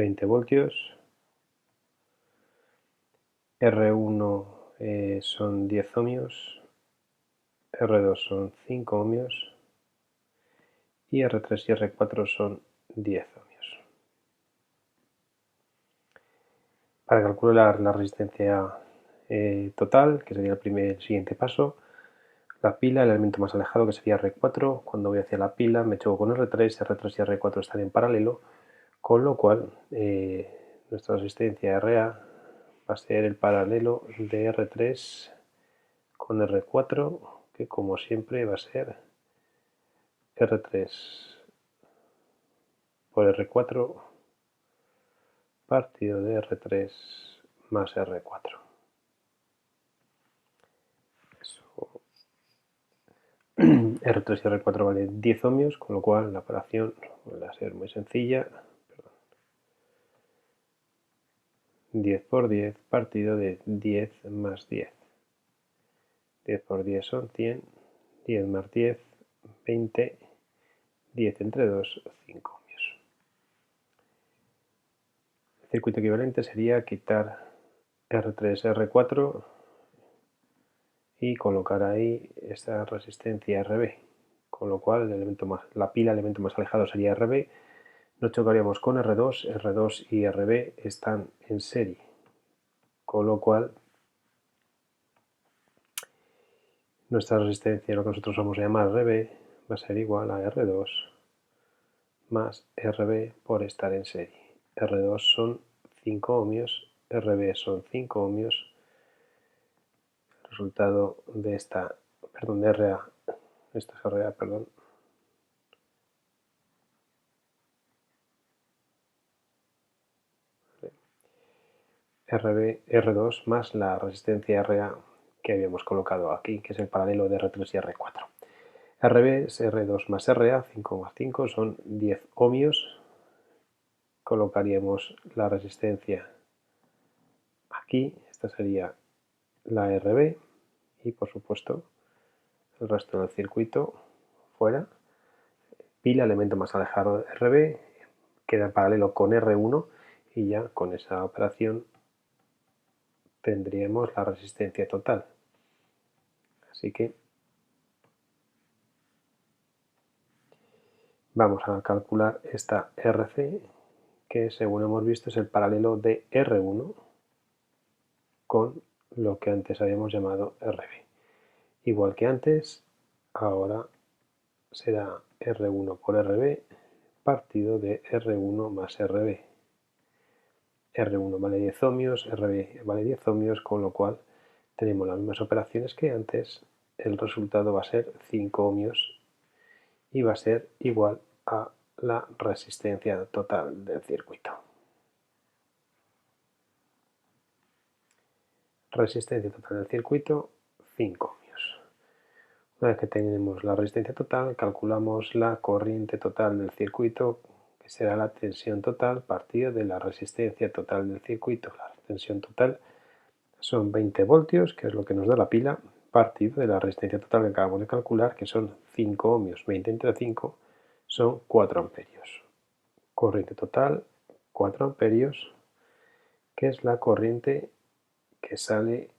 20 voltios, R1 son 10 ohmios, R2 son 5 ohmios y R3 y R4 son 10 ohmios. Para calcular la resistencia total, que sería el siguiente paso, la pila, el elemento más alejado, que sería R4, cuando voy hacia la pila me choco con R3 y R4 están en paralelo, con lo cual nuestra resistencia RA va a ser el paralelo de R3 con R4, que como siempre va a ser R3 por R4 partido de R3 más R4. R3 y R4 vale 10 ohmios, con lo cual la operación va a ser muy sencilla. 10 por 10 partido de 10 más 10. 10 por 10 son 100, 10 más 10, 20, 10 entre 2, 5 ohmios. El circuito equivalente sería quitar R3, R4 y colocar ahí esta resistencia RB, con lo cual la pila, el elemento más alejado sería RB, nos chocaríamos con R2, R2 y RB están en serie, con lo cual nuestra resistencia, lo que nosotros vamos a llamar RB, va a ser igual a R2 más RB por estar en serie. R2 son 5 ohmios, RB son 5 ohmios. El resultado de esta, perdón, de RA, esto es RA, perdón. R2 más la resistencia RA que habíamos colocado aquí, que es el paralelo de R3 y R4. RB es R2 más RA, 5 más 5 son 10 ohmios. Colocaríamos la resistencia aquí, esta sería la RB y por supuesto el resto del circuito fuera. Pila, elemento más alejado de RB, queda en paralelo con R1 y ya con esa operación tendríamos la resistencia total. Así que vamos a calcular esta RC, que según hemos visto es el paralelo de R1 con lo que antes habíamos llamado RB. Igual que antes, ahora será R1 por RB partido de R1 más RB. R1 vale 10 ohmios, RB vale 10 ohmios, con lo cual tenemos las mismas operaciones que antes. El resultado va a ser 5 ohmios y va a ser igual a la resistencia total del circuito. Resistencia total del circuito, 5 ohmios. Una vez que tenemos la resistencia total, calculamos la corriente total del circuito, que será la tensión total partida de la resistencia total del circuito. La tensión total son 20 voltios, que es lo que nos da la pila, partido de la resistencia total que acabamos de calcular, que son 5 ohmios. 20 entre 5 son 4 amperios. Corriente total, 4 amperios, que es la corriente que sale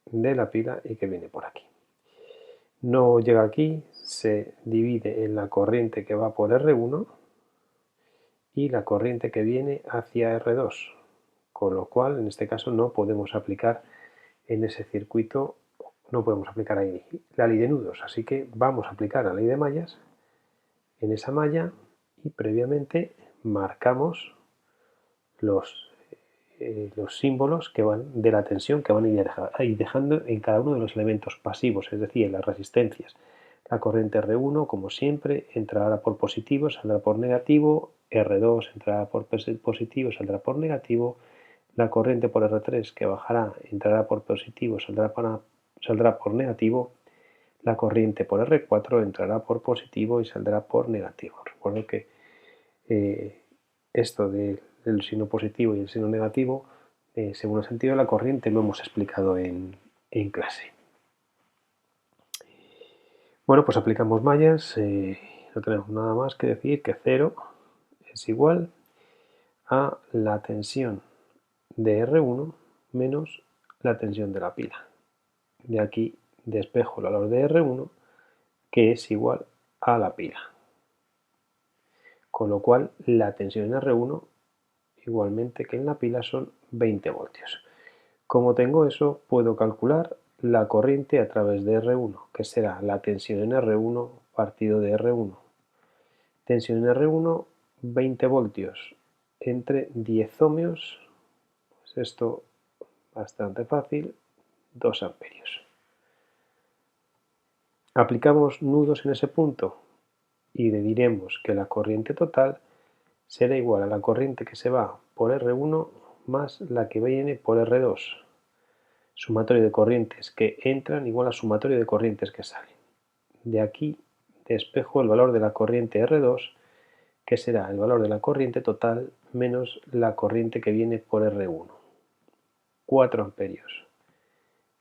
de la pila y que viene por aquí. No llega aquí, se divide en la corriente que va por R1 y la corriente que viene hacia R2, con lo cual en este caso no podemos aplicar en ese circuito, no podemos aplicar ahí la ley de nudos, así que vamos a aplicar la ley de mallas en esa malla y previamente marcamos los símbolos que van de la tensión que van a ir dejando en cada uno de los elementos pasivos, es decir, en las resistencias. La corriente R1, como siempre, entrará por positivo, saldrá por negativo, R2 entrará por positivo, saldrá por negativo, la corriente por R3 que bajará, entrará por positivo, saldrá por negativo, la corriente por R4 entrará por positivo y saldrá por negativo. Recuerdo que esto del signo positivo y el signo negativo, según el sentido de la corriente, lo hemos explicado en clase. Bueno, pues aplicamos mallas, no tenemos nada más que decir que 0 es igual a la tensión de R1 menos la tensión de la pila. De aquí despejo el valor de R1, que es igual a la pila. Con lo cual la tensión en R1, igualmente que en la pila, son 20 voltios. Como tengo eso, puedo calcular la corriente a través de R1, que será la tensión en R1 partido de R1. Tensión en R1, 20 voltios entre 10 ohmios, pues esto bastante fácil, 2 amperios. Aplicamos nudos en ese punto y diremos que la corriente total será igual a la corriente que se va por R1 más la que viene por R2. Sumatorio de corrientes que entran igual a sumatorio de corrientes que salen. De aquí despejo el valor de la corriente R2, que será el valor de la corriente total menos la corriente que viene por R1. 4 amperios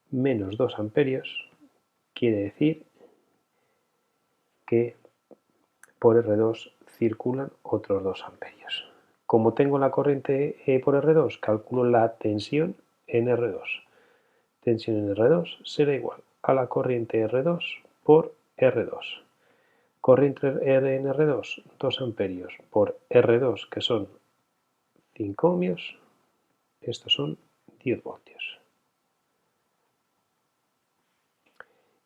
menos 2 amperios quiere decir que por R2 circulan otros 2 amperios. Como tengo la corriente por R2, calculo la tensión en R2. Tensión en R2 será igual a la corriente R2 por R2. Corriente en R2, 2 amperios por R2, que son 5 ohmios, estos son 10 voltios.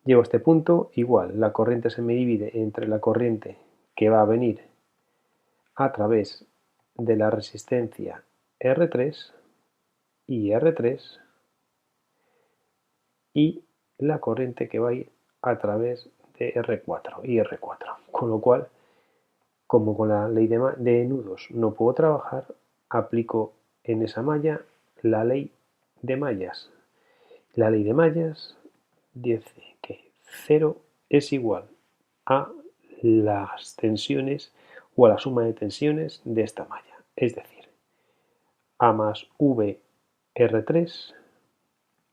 Llego a este punto, igual, la corriente se me divide entre la corriente que va a venir a través de la resistencia R3 y R3 y la corriente que va a ir a través de R4 y R4. Con lo cual, como con la ley de nudos no puedo trabajar, aplico en esa malla la ley de mallas. La ley de mallas dice que 0 es igual a las tensiones o a la suma de tensiones de esta malla. Es decir, A más V R3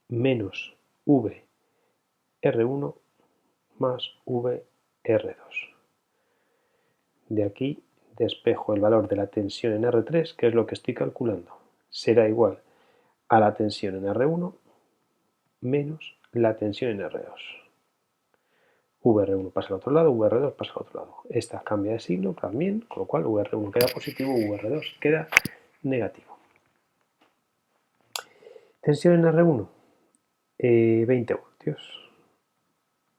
menos V R1 más V R2. De aquí despejo el valor de la tensión en R3, que es lo que estoy calculando. Será igual a la tensión en R1 menos la tensión en R2. VR1 pasa al otro lado, VR2 pasa al otro lado. Esta cambia de signo también, con lo cual VR1 queda positivo, VR2 queda negativo. Tensión en R1, 20 voltios,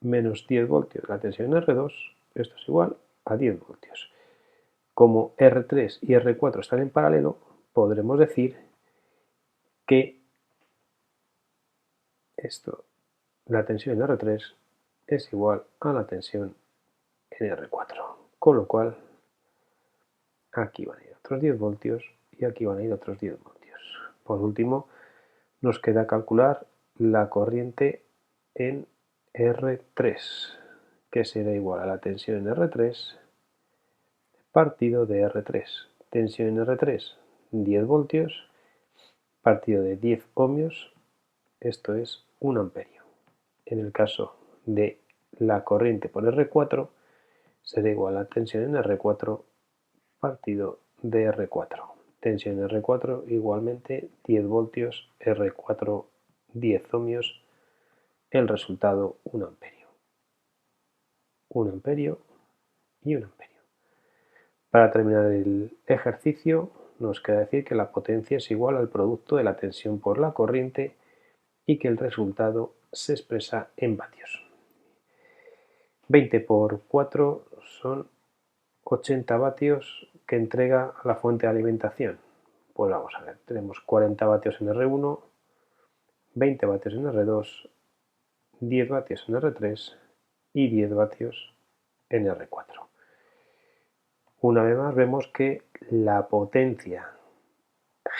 menos 10 voltios. La tensión en R2, esto es igual a 10 voltios. Como R3 y R4 están en paralelo, podremos decir que la tensión en R3 es igual a la tensión en R4. Con lo cual, aquí van a ir otros 10 voltios y aquí van a ir otros 10 voltios. Por último, nos queda calcular la corriente en R3, que será igual a la tensión en R3 partido de R3. Tensión en R3, 10 voltios, partido de 10 ohmios, esto es 1 amperio. En el caso de la corriente por R4, será igual a la tensión en R4 partido de R4. Tensión en R4 igualmente 10 voltios, R4 10 ohmios, el resultado 1 amperio. 1 amperio y 1 amperio. Para terminar el ejercicio, nos queda decir que la potencia es igual al producto de la tensión por la corriente y que el resultado se expresa en vatios. 20 por 4 son 80 vatios que entrega la fuente de alimentación. Pues vamos a ver, tenemos 40 vatios en R1, 20 vatios en R2, 10 vatios en R3 y 10 vatios en R4. Una vez más vemos que la potencia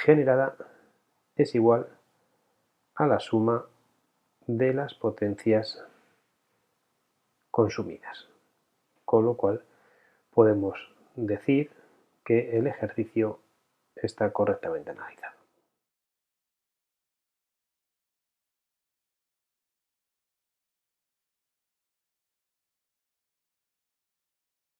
generada es igual a la suma de las potencias consumidas. Con lo cual podemos decir que el ejercicio está correctamente analizado.